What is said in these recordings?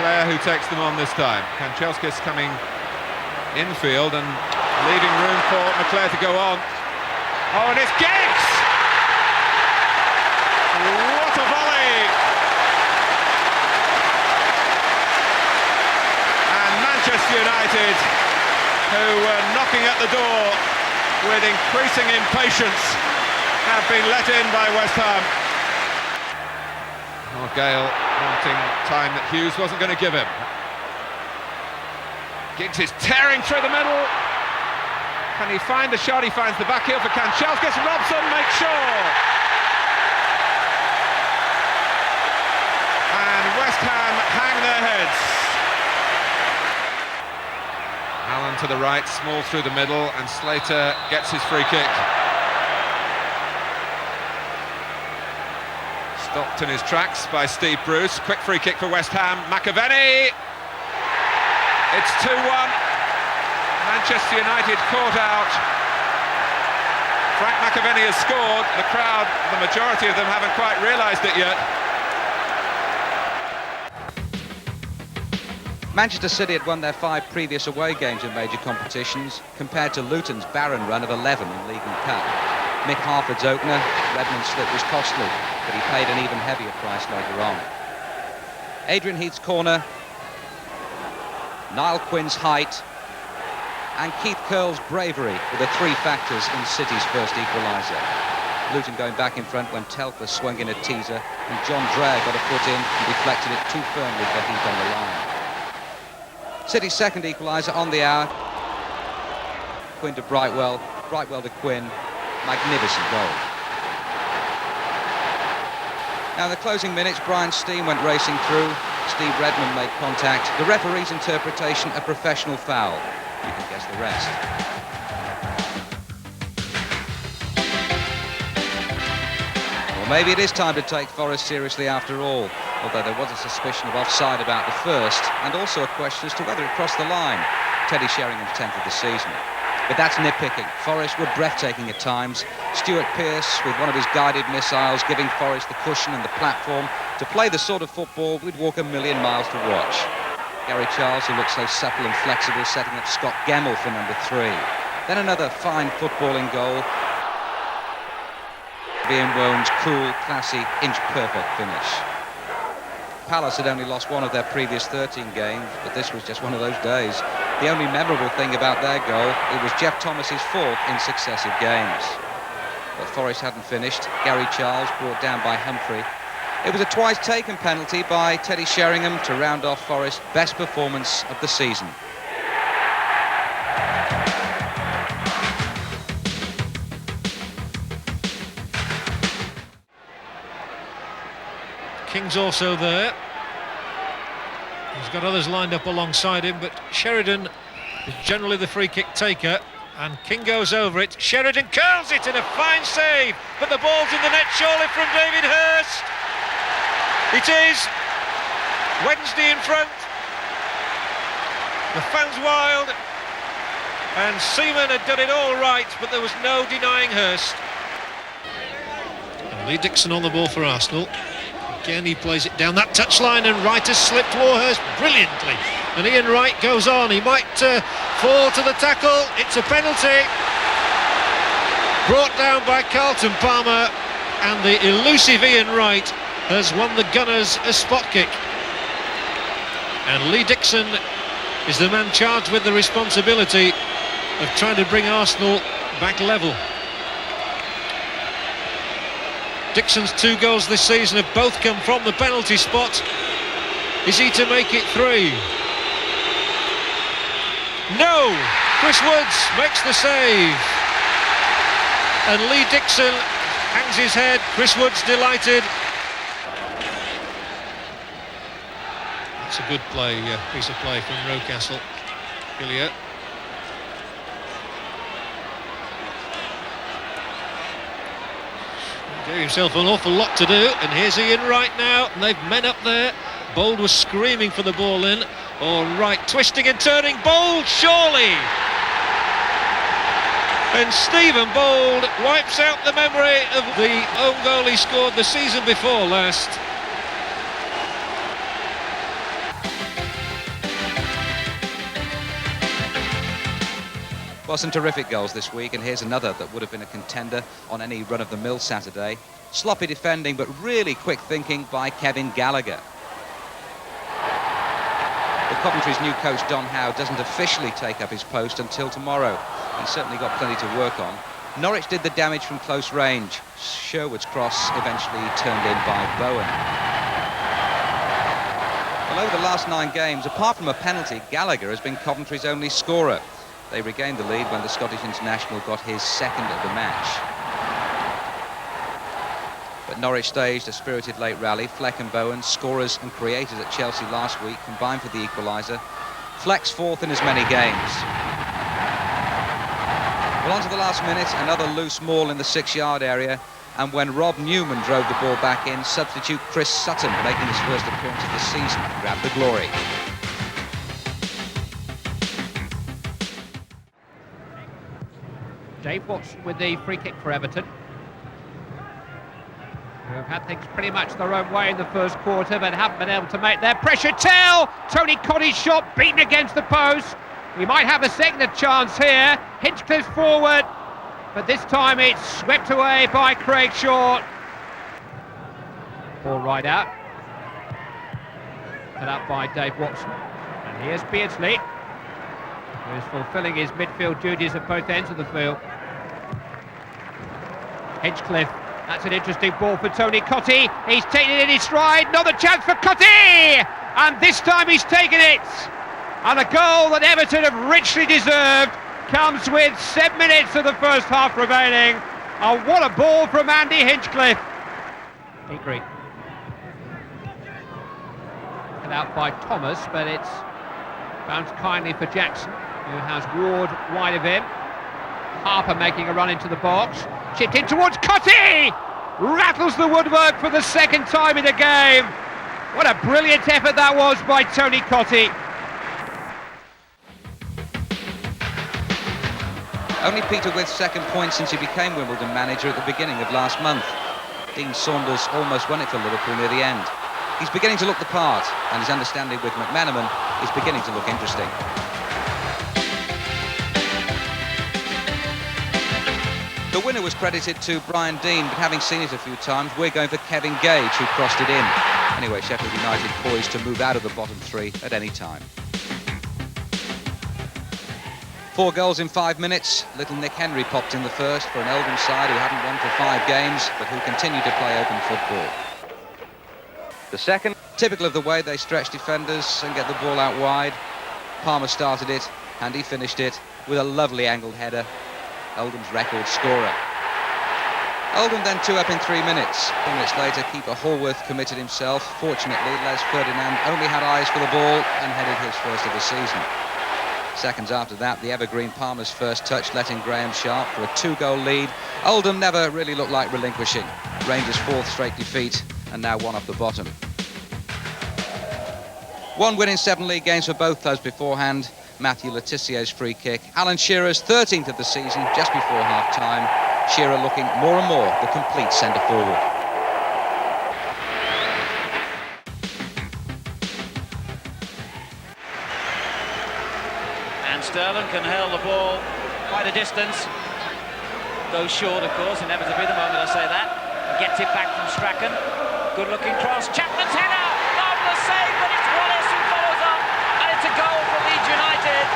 McClare who takes them on this time. Kanchelskis coming infield and leaving room for McClare to go on. Oh, and it's Giggs! What a volley! And Manchester United, who were knocking at the door with increasing impatience, have been let in by West Ham. Oh, Gale wanting time that Hughes wasn't going to give him. Giggs is tearing through the middle. Can he find the shot? He finds the back heel for Kanchelskis. Robson makes sure. And West Ham hang their heads. Allen to the right, Small through the middle, and Slater gets his free kick. Stopped in his tracks by Steve Bruce. Quick free kick for West Ham. McAvenny! It's 2-1. Manchester United caught out. Frank McAvenny has scored. The crowd, the majority of them, haven't quite realised it yet. Manchester City had won their 5 previous away games in major competitions, compared to Luton's barren run of 11 in League and Cup. Mick Harford's opener, Redmond's slip, was costly, but he paid an even heavier price later on. Adrian Heath's corner, Niall Quinn's height, and Keith Curle's bravery were the 3 factors in City's first equaliser. Luton going back in front when Telfer swung in a teaser, and John Dreher got a foot in and deflected it too firmly for Heath on the line. City's second equaliser on the hour. Quinn to Brightwell, Brightwell to Quinn. Magnificent goal. Now in the closing minutes, Brian Stein went racing through. Steve Redmond made contact. The referee's interpretation, a professional foul. You can guess the rest. Well, maybe it is time to take Forest seriously after all, although there was a suspicion of offside about the first, and also a question as to whether it crossed the line. Teddy Sheringham's 10th of the season. But that's nitpicking. Forest were breathtaking at times. Stuart Pearce with one of his guided missiles giving Forest the cushion and the platform to play the sort of football we'd walk a million miles to watch. Gary Charles, who looked so supple and flexible, setting up Scott Gemmell for number 3. Then another fine footballing goal. Ian Wone's cool, classy, inch-perfect finish. Palace had only lost 1 of their previous 13 games, but this was just one of those days. The only memorable thing about their goal, it was Jeff Thomas's 4th in successive games. But Forest hadn't finished. Gary Charles brought down by Humphrey. It was a twice-taken penalty by Teddy Sheringham to round off Forest's best performance of the season. King's also there. He's got others lined up alongside him, but Sheridan is generally the free kick taker, and King goes over it. Sheridan curls it in a fine save, but the ball's in the net surely from David Hurst. It is. Wednesday in front. The fans wild, and Seaman had done it all right, but there was no denying Hurst. And Lee Dixon on the ball for Arsenal. Again, he plays it down that touchline, and Wright has slipped Warhurst brilliantly. And Ian Wright goes on. He might fall to the tackle. It's a penalty. Brought down by Carlton Palmer, and the elusive Ian Wright has won the Gunners a spot kick. And Lee Dixon is the man charged with the responsibility of trying to bring Arsenal back level. Dixon's 2 goals this season have both come from the penalty spot. Is he to make it 3? No! Chris Woods makes the save. And Lee Dixon hangs his head. Chris Woods delighted. That's a good play, piece of play from Rocastle. Hillier. Gave himself an awful lot to do, and here's Ian Wright now, and they've men up there. Bold was screaming for the ball in. All right, twisting and turning, Bold, surely! And Stephen Bold wipes out the memory of the own goal he scored the season before last. Well, some terrific goals this week, and here's another that would have been a contender on any run-of-the-mill Saturday. Sloppy defending, but really quick thinking by Kevin Gallagher. But Coventry's new coach, Don Howe, doesn't officially take up his post until tomorrow. He's certainly got plenty to work on. Norwich did the damage from close range. Sherwood's cross eventually turned in by Bowen. Well, over the last 9 games, apart from a penalty, Gallagher has been Coventry's only scorer. They regained the lead when the Scottish international got his second of the match. But Norwich staged a spirited late rally. Fleck and Bowen, scorers and creators at Chelsea last week, combined for the equaliser. Fleck's 4th in as many games. Well, on to the last minute, another loose maul in the 6-yard area. And when Rob Newman drove the ball back in, substitute Chris Sutton, making his first appearance of the season, grabbed the glory. Dave Watson with the free kick for Everton, who have had things pretty much their own way in the first quarter, but haven't been able to make their pressure tell. Tony Cotty's shot beaten against the post. We might have a second chance here. Hinchcliffe's forward, but this time it's swept away by Craig Short. Ball right out. Put up by Dave Watson. And here's Beardsley, who is fulfilling his midfield duties at both ends of the field. Hinchcliffe, that's an interesting ball for Tony Cotty. He's taken it in his stride, another chance for Cotty! And this time he's taken it! And a goal that Everton have richly deserved comes with 7 minutes of the first half remaining. And what a ball from Andy Hinchcliffe. Agree. Cut out by Thomas, but it's bounced kindly for Jackson, who has Ward wide of him. Harper making a run into the box. Chipped in towards Cotty! Rattles the woodwork for the second time in the game. What a brilliant effort that was by Tony Cotty. Only Peter With's second point since he became Wimbledon manager at the beginning of last month. Dean Saunders almost won it for Liverpool near the end. He's beginning to look the part, and his understanding with McManaman is beginning to look interesting. The winner was credited to Brian Dean, but having seen it a few times, we're going for Kevin Gage, who crossed it in. Anyway, Sheffield United poised to move out of the bottom 3 at any time. 4 goals in 5 minutes. Little Nick Henry popped in the first for an Oldham side who hadn't won for 5 games, but who continued to play open football. The second, typical of the way they stretch defenders and get the ball out wide. Palmer started it, and he finished it with a lovely angled header. Oldham's record scorer. Oldham then 2 up in 3 minutes. 4 minutes later, keeper Hallworth committed himself. Fortunately, Les Ferdinand only had eyes for the ball and headed his first of the season. Seconds after that, the evergreen Palmer's first touch let in Graham Sharp for a 2-goal lead. Oldham never really looked like relinquishing. Rangers' 4th straight defeat, and now 1 off the bottom. 1 win in 7 league games for both clubs beforehand. Matthew Letizier's free kick. Alan Shearer's 13th of the season, just before half-time. Shearer looking more and more the complete centre-forward. And Sterling can hurl the ball quite a distance. Goes short, of course, inevitably the moment I say that. Gets it back from Strachan. Good-looking cross. Chapman's header! Marvellous save, but it's Wallace who follows up. And it's a goal for Leeds United.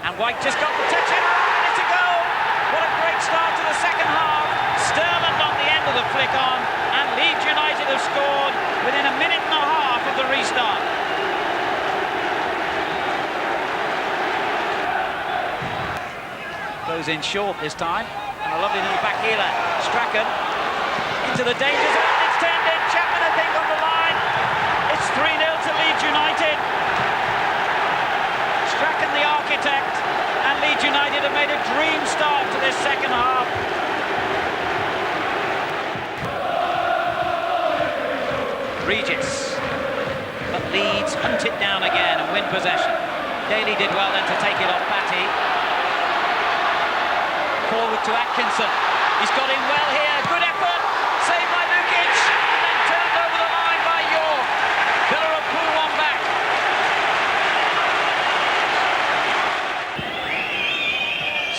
And White just got the touch in, and it's a goal. What a great start to the second half. Sterling on the end of the flick on, and Leeds United have scored within a minute and a half of the restart. Goes in short this time, and a lovely little back heeler. Strachan into the danger zone, it's turned in. Chapman, I think, on the line. It's 3-0 to Leeds United. Strachan, the architect, and Leeds United have made a dream start to this second half. Regis, but Leeds hunt it down again and win possession. Daly did well then to take it off Batty. Forward to Atkinson. He's got in well here. Good effort. Saved by Lukic. And then turned over the line by York. Pillar of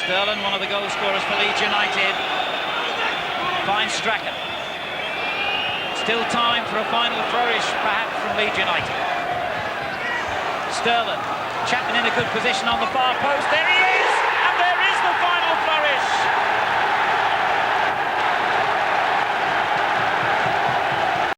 Sterling, one of the goal scorers for Leeds United, finds Strachan. Still time for a final flourish, perhaps, from Leeds United. Sterling, Chapman in a good position on the far post. There he is!